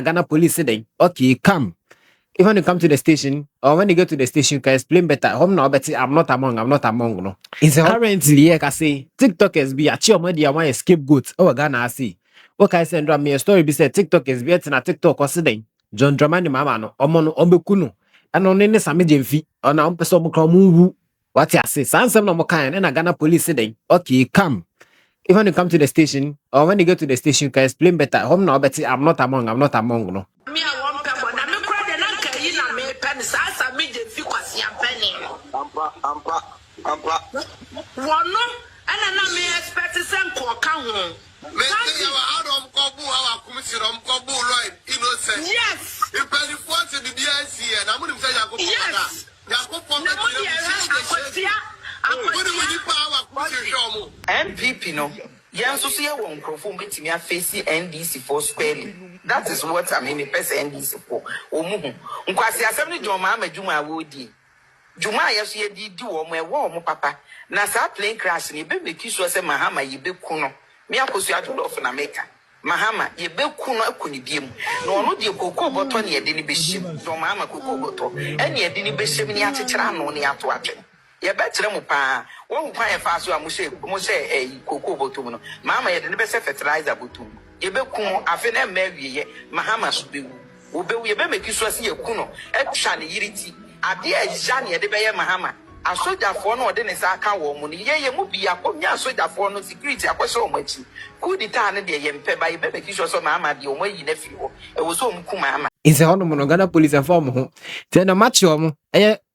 Ghana police say, okay, come. If when you come to the station or when you go to the station, you can explain better. Home now, but I'm not among, no. It's currently, like I say, TikTokers be a chill media, one scapegoat. Oh, Ghana, I see. What can I send me a story? Be said TikTokers be at TikTok or sitting. John Dramani Mama, no, Omono, Ombekuno, and on any Sami Jemfi, on our person, Mumu. What I say, Sansa no more kind, and a Ghana police sitting. Okay, come. If when you come to the station or when you go to the station, you can explain better. Home now, but I'm not among, no. Me, I want pepper. Now, me cry the nanka in a me penny. Sasa me the few kwasi a penny. Ampa. One no, and I me expect to send Koka home. Me say you are out of Kobu, our commission on Kobu, right? Innocent. Yes. You penny force in the DIC, and I'm going to say you go. Yes. MPP no. Yan so say won crofo betimi afesi NDC for squarely. That is what I mean person NDC for. Omu nkwasi asem ni John Mahama Juma awodi. Juma yeso ye di wo mo papa. Na sa plane crash ni be make sure say Mahama ye be ku no. Me akosu adolo of na America. Mahama ye be ku no akoni biem. No no de kokko boto ne ye de ni be shim. John Mahama kokko boto. Ene ye de ni be shim ni akekera no ne ato atwe. Ye betre mu pa won kwan ye fa so a mo se kokko boto no Mahama ye de ne be se fertilizer boto ye be ku afi na ma wiye Mahama so be wo be ye be make sure say ye ku no etwa ne yiriti ade a ja ne ye de be ye Mahama asojafo no de ne sa ka wo mu ne ye mu bia konya asojafo no security akwese o machi ku di ta ne de ye mpe ba ye be make sure so Mahama de o mayi na fi wo e wo so mku Mahama Is a hono Ghana police inform ho tena match omo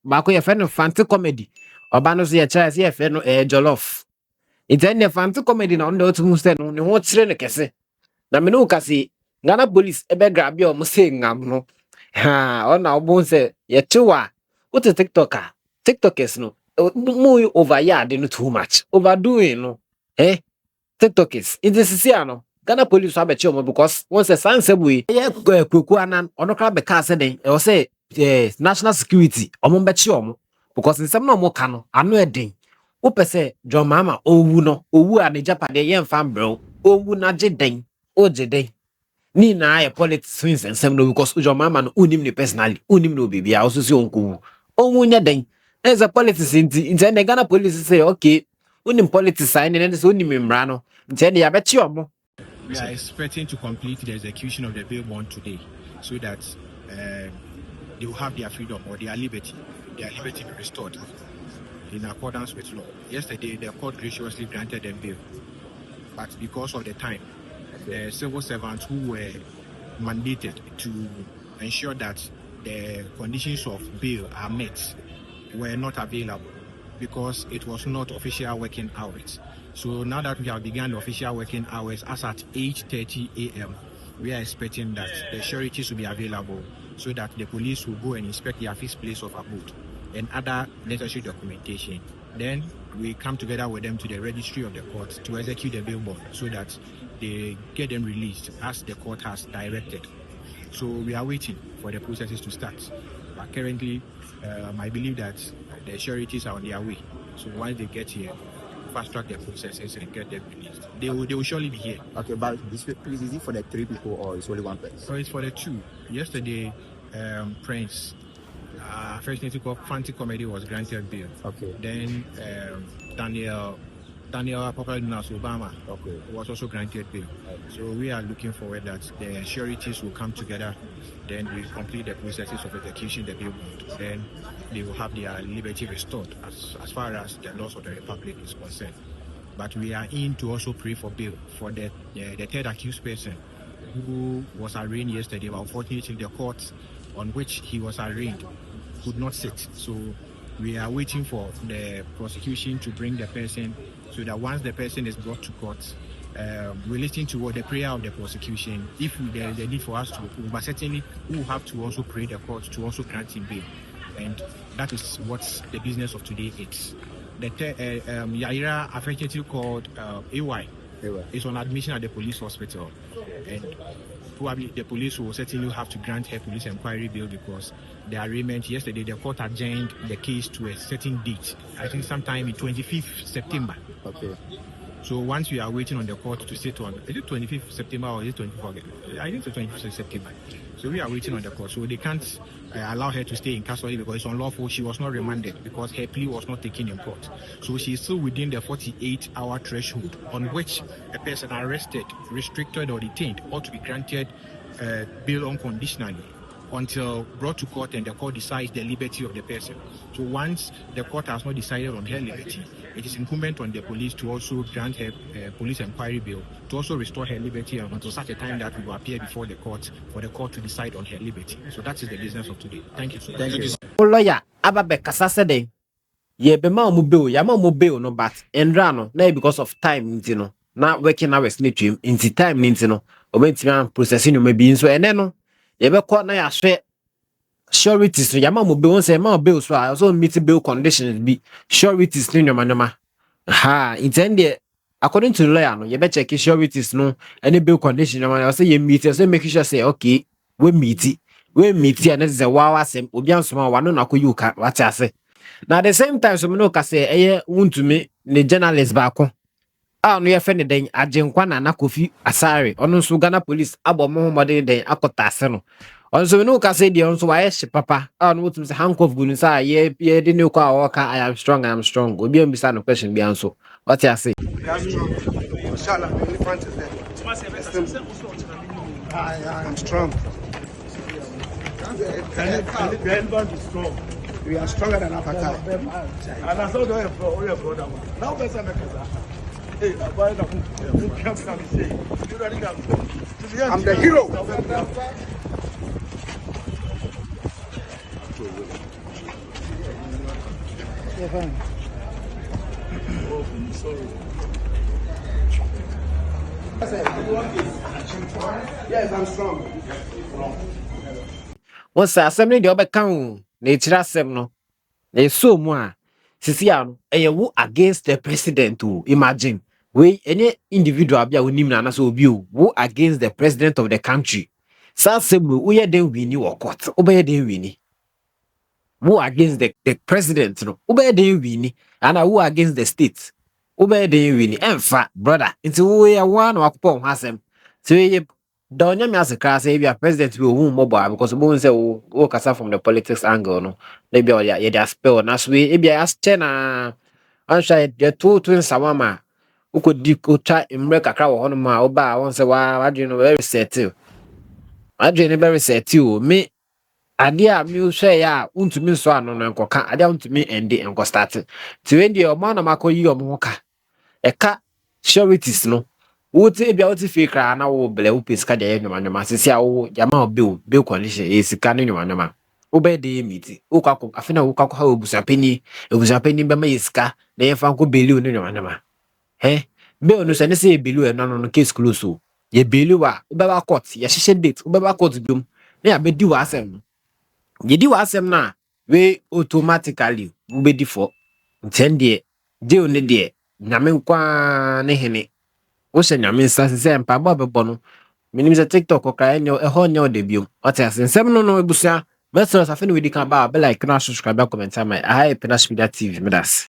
baako ye fe no Fante comedy oba no so ye try ye fe no jollof ite ne Fante comedy na ndo otu se no ne ho kire ne kese na me no kasi Ghana police ebe grab ye omo se ngam no ha ona obo se ye chewa what a tiktokers no mu over yard no too much overdoing no tiktokers it is no Ghana police have a omo because once a sanse boy kweku anan ono kra be ka se den e say national security omo be omo because nsem na omo ka no ano eden wo pese John Mahama owu no owu ane japade ye mfa mbro owu na jeden o jeden ni na aye politics swings nsem no because John Mahama no unim ni personally unim no bibia also si onku owu nya den as a politics in the Ghana police say okay unim politics sign and so unim mra no nti ya be omo. We are expecting to complete the execution of the bill bond today so that they will have their freedom or their liberty be restored in accordance with law. Yesterday, the court graciously granted them bail, but because of the time, the civil servants who were mandated to ensure that the conditions of bail are met were not available because it was not official working hours. So now that we have begun the official working hours as at 8:30 a.m., we are expecting that the sureties will be available so that the police will go and inspect their fixed place of abode and other necessary documentation. Then we come together with them to the registry of the court to execute the bail bond so that they get them released as the court has directed. So we are waiting for the processes to start. But currently, I believe that the sureties are on their way. So once they get here, fast track the processes and get them released. They will surely be here. Okay, but this is it for the 3 people or it's only one person? So it's for the 2. Yesterday, Prince, first name called Fante comedy was granted bail. Okay. Then Daniel popular known as Obama, was also granted bail. Okay. So we are looking forward that the sureties will come together. Then we complete the processes of execution the bail bond. Then they will have their liberty restored as far as the laws of the republic is concerned. But we are in to also pray for bail for the third accused person who was arraigned yesterday. But unfortunately, the court on which he was arraigned could not sit. So we are waiting for the prosecution to bring the person so that once the person is brought to court, we listen to the prayer of the prosecution. If there is a need for us to, but certainly we will have to also pray the court to also grant him bail. And that is what the business of today is. The Yaira affectionately called AY is on admission at the police hospital. And probably the police will certainly have to grant her police inquiry bail because the arraignment yesterday, the court adjourned the case to a certain date. I think sometime in 25th September. Okay. So once we are waiting on the court to sit on, is it 25th September or is it 24th August? I think it's 25th September. So we are waiting on the court. So they can't allow her to stay in custody because it's unlawful. She was not remanded because her plea was not taken in court. So she is still within the 48-hour threshold on which a person arrested, restricted, or detained ought to be granted bail unconditionally until brought to court and the court decides the liberty of the person. So once the court has not decided on her liberty, it is incumbent on the police to also grant her police inquiry bail to also restore her liberty until such a time that we will appear before the court for the court to decide on her liberty. So that is the business of today. Thank you so much. Thank you. Lawyer ababe kasase den ye be ma mu bail ya ma mu bail no but endra no na because of time nti no na working hours ni twem nti time nti no obentimi processing no bi nso ene no ye be ko na ya hwe sureties no ya ma mu bail say ma bail so also meet bail conditions bi sureties ni nyoma ha intend according to the lawyer no ye be check sureties no any bail condition nyoma say ye meet so make sure say okay we meet and this is a wow asem obi ansoma wa no nakoyi uka wate ase na at the same time so me no ka say eye wuntumi ne journalist ba ko no ye fe ne den agenkwa na Kofi Asare ono so Ghana police abomo modern den akota ase no on so me no ka say de on so wa ye papa no wutum say handcuff gunu say ye de ne ko a ka I am strong obi am bisa no question bi anso wate ase I'm strong. We are stronger than Africa. And I saw the brother. Now, I'm the hero. Yes, I'm strong. Once assembly the obeka na etira asem no na so mu a sisi a no wo against the president imagine we any individual bia onim na so obi wo against the president of the country sa asem wo ye den wini wo court obey den wini wo against the president no obey den wini and wo against the state obey den wini emfa brother nti wo ye wa na wakopon ho asem so ye don't me as a class area president will whom mobile because we say we kasa from the politics angle no maybe or ya spell na so we be as na answer the two twins sawama who could di ko try imre kakra wo hono ma oba won say wa adwene no very settle adwene very settle me ade a me hwe ya untumi so ano no enkoka ade a untumi ende enko start ti when the man na makoyi omo ka eka sureties no wote ebia wote fake ra na wo ble wo pesika de nyoma sisi a wo yama bill condition e sika ne nyoma wo be de meet wo kwako afina wo kwako ha obusapeni be ma yesika na ye fa ko beliu ne nyoma bill no se ne se beliu no case close o ye beliu a wo be ba court ye hye date wo be ba court biom na ya be di wa asem ye di wa asem na we automatically wo be di for ntende de one de nyame kwa ne hene wo se nyame nsa se mpa ba bebo no minim se TikTok okra enyo eho nyo de biom oti asensem no ebusia message afene we di kan ba like na subscribe comment my I Penas Media TV medas